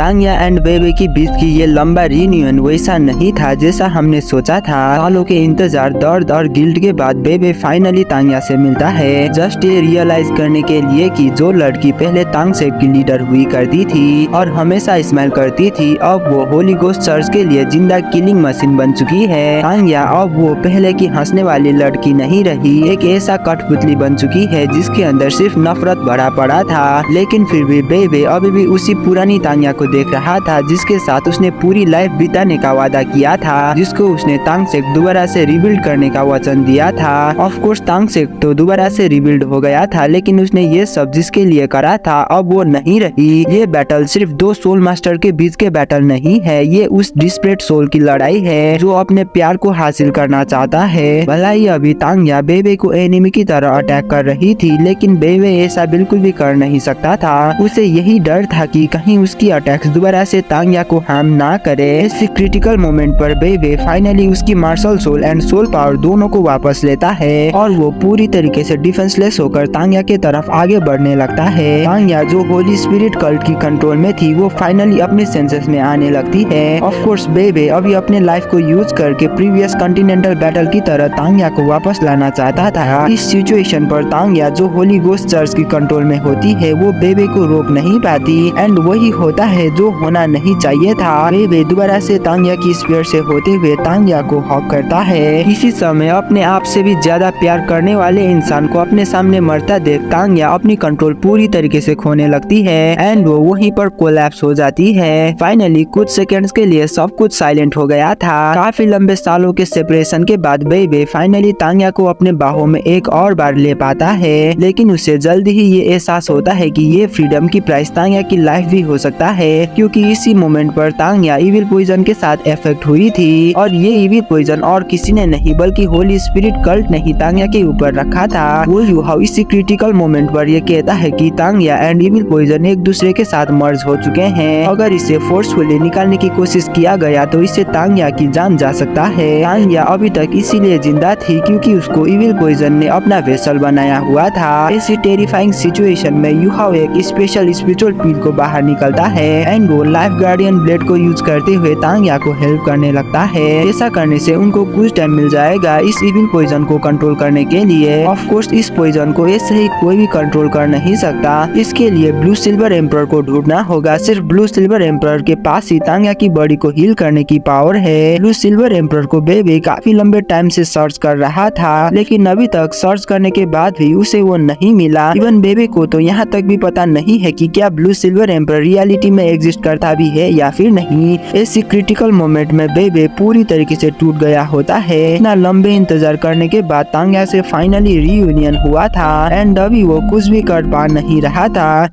तांग्या and बेबे की बीच की ये लंबा रियूनियन वैसा नहीं था जैसा हमने सोचा था। सालों के इंतजार, दर्द और गिल्ट के बाद बेबे फाइनली तांग्या से मिलता है, जस्ट ये रियलाइज करने के लिए कि जो लड़की पहले तांगसेप की लीडर हुई करती थी और हमेशा स्माइल करती थी, अब वो होली गोस्ट चर्च के लिए जिंदा किलिंग मशीन बन चुकी है। तांग्या अब वो पहले की हंसने वाली लड़की नहीं रही, एक ऐसा कठपुतली बन चुकी है जिसके अंदर सिर्फ नफरत भरा पड़ा था। लेकिन फिर भी बेबे अभी भी उसी पुरानी तांग्या को देख रहा था जिसके साथ उसने पूरी लाइफ बिताने का वादा किया था, जिसको उसने तांगसेप दोबारा से रिबिल्ड करने का वचन दिया था। ऑफ कोर्स तांगसेप तो दोबारा से रिबिल्ड हो गया था, लेकिन उसने ये सब जिसके लिए करा था अब वो नहीं रही। ये बैटल सिर्फ दो सोल मास्टर के बीच के बैटल नहीं है, ये उस डिस्परेट सोल की लड़ाई है जो अपने प्यार को हासिल करना चाहता है। भला ही अभी तांग्या बेबे को एनिमी की तरह अटैक कर रही थी, लेकिन बेबे ऐसा बिल्कुल भी कर नहीं सकता था। उसे यही डर था कि कहीं उसकी अटैक्स दोबारा से तांग्या को हार्म ना करे। इस क्रिटिकल मोमेंट पर बेबे फाइनली उसकी martial soul and soul power दोनों को वापस लेता है और वो पूरी तरीके से डिफेंसलेस होकर तांग्या के तरफ आगे बढ़ने लगता है। तांग्या जो होली स्पिरिट कल्ट की कंट्रोल में थी, वो फाइनली अपने सेंसेस में आने लगती है। ऑफ कोर्स बेबे अभी अपने लाइफ को यूज करके प्रीवियस कॉन्टिनेंटल बैटल की तरह तांग्या को वापस लाना चाहता था। इस सिचुएशन पर तांग्या जो होली गोस्ट चर्च की कंट्रोल में होती है, वो बेबे को रोक नहीं पाती एंड वही होता है जो होना नहीं चाहिए था। बेबे दोबारा से तांग्या की स्पीयर से होते हुए तांग्या को हॉक करता है। इसी समय अपने आप से भी ज्यादा प्यार करने वाले इंसान को अपने सामने मरता देख तांग्या अपनी कंट्रोल पूरी तरीके से खोने लगती है एंड वो वहीं पर कोलैप्स हो जाती है। फाइनली कुछ सेकंड्स के लिए सब कुछ साइलेंट हो गया था। काफी लंबे सालों के सेपरेशन के बाद बेबे फाइनली तांग्या को अपने बाहों में एक और बार ले पाता है, लेकिन उसे जल्दी ही ये एहसास होता है कि ये फ्रीडम की प्राइस तांग्या की लाइफ भी हो सकता है, क्योंकि इसी मोमेंट पर तांग्या इविल पॉइजन के साथ इफेक्ट हुई थी और ये इविल पॉइजन और किसी ने नहीं बल्कि होली स्पिरिट कल्ट ने ही तांग्या के ऊपर रखा था। वो युहाओ इसी क्रिटिकल मोमेंट पर ये कहता है कि तांग्या एंड इविल पॉइजन एक दूसरे के साथ मर्ज हो चुके हैं। अगर इसे फोर्सफुली निकालने की कोशिश किया गया तो इससे तांग्या की जान जा सकता है। तांग्या अभी तक इसीलिए जिंदा थी क्योंकि उसको इविल पॉइजन ने अपना वेसल बनाया हुआ था। ऐसी टेरिफाइंग सिचुएशन में युहाओ एक स्पेशल स्पिरिचुअल पील को बाहर निकलता है एंड वो लाइफ गार्डियन ब्लेड को यूज करते हुए तांग्या को हेल्प करने लगता है। ऐसा करने से उनको कुछ टाइम मिल जाएगा इस इविल पॉइजन को कंट्रोल करने के लिए। ऑफ कोर्स इस पॉइजन को ऐसे ही कोई भी कंट्रोल कर नहीं सकता, इसके लिए ब्लू सिल्वर एम्परर को ढूंढना होगा। सिर्फ ब्लू सिल्वर एम्परर के पास ही तांग्या की बॉडी को हील करने की पावर है। ब्लू सिल्वर एम्परर को बेबे काफी लंबे टाइम से सर्च कर रहा था, लेकिन अभी तक सर्च करने के बाद भी उसे वो नहीं मिला। इवन बेबे को तो यहाँ तक भी पता नहीं है कि क्या ब्लू सिल्वर एम्परर रियलिटी में एग्जिस्ट करता भी है या फिर नहीं। ऐसी क्रिटिकल मोमेंट में बेबे पूरी तरीके से टूट गया होता है। इतना लंबे इंतजार करने के बाद तांग्या से फाइनली रियूनियन हुआ था एंड अभी वो कुछ भी कर पा नहीं रहा था।